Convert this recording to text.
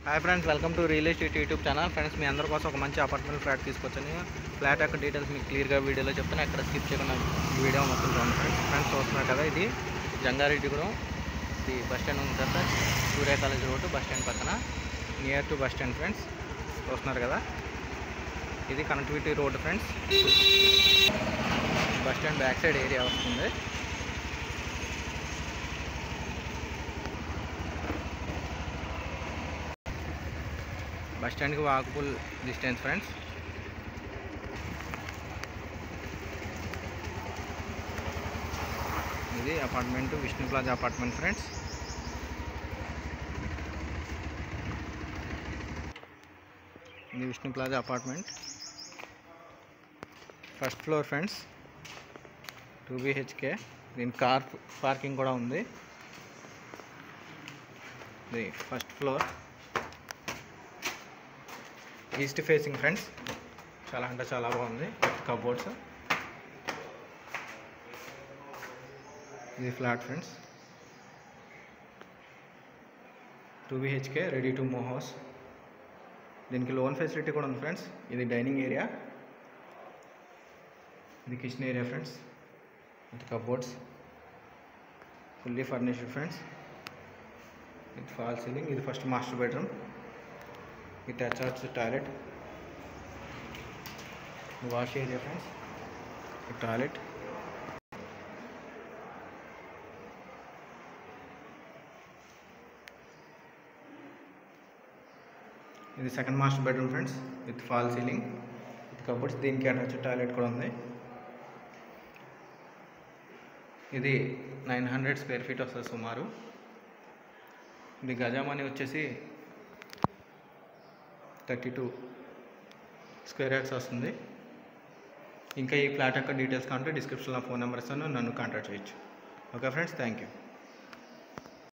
Hi friends, welcome to real estate YouTube channel. Friends, మీ అందరి కోసం ఒక మంచి అపార్ట్మెంట్ ఫ్లాట్ తీసుకొచ్చాను. ఫ్లాట్ యొక్క డీటెయిల్స్ మీకు క్లియర్గా వీడియోలో చెప్తాను. ఎక్కడ స్కిప్ చేయకుండా వీడియో మొత్తం చూడండి. ఫ్రెండ్స్ చూస్తున్నారు కదా, ఇది జంగారెడ్డిగూడెం, ఇది బస్ స్టాండ్ ఉంది కదా, Surya college road bus stand పక్కన, near to bus stand. Friends చూస్తున్నారు కదా, ఇది connectivity road. Friends, bus stand back side area వస్తుంది. బస్ స్టాండ్కి వాకబుల్ డిస్టెన్స్. ఫ్రెండ్స్, ఇది apartment, Vishnu Plaza apartment. Friends, ఇది Vishnu Plaza apartment, first floor. Friends, 2 BHK. దీని car parking కూడా ఉంది. ఇది first floor, east facing. Friends, చాలా అంటే చాలా బాగుంది. కబోర్డ్స్, ఇది flat. Friends, 2 BHK, ready to move house. దీనికి లోన్ ఫెసిలిటీ కూడా ఉంది. ఫ్రెండ్స్, ఇది డైనింగ్ ఏరియా, ఇది కిచెన్ ఏరియా. ఫ్రెండ్స్, ఇది కబోర్డ్స్, ఫుల్లీ ఫర్నిష్డ్. ఫ్రెండ్స్, ఇది ఫాల్ సీలింగ్. ఇది ఫస్ట్ మాస్టర్ బెడ్రూమ్, ఇది attached toilet, wash area. Friends, ఈ టాయిలెట్, ఇది second master bedroom. Friends, with fall ceiling, with cupboards. దీనికి అటాచ్డ్ టాయిలెట్ కూడా ఉంది. ఇది 900 స్క్వేర్ ఫీట్ వస్తుంది సుమారు. ఇది గజామని వచ్చేసి 32 స్క్వేర్ యార్డ్స్ వస్తుంది. ఇంకా ఈ ఫ్లాట్ యొక్క డీటెయిల్స్ కావాలంటే డిస్క్రిప్షన్లో ఫోన్ నెంబర్ ఇస్తాను, నన్ను కాంటాక్ట్ చేయొచ్చు. Okay friends, thank you.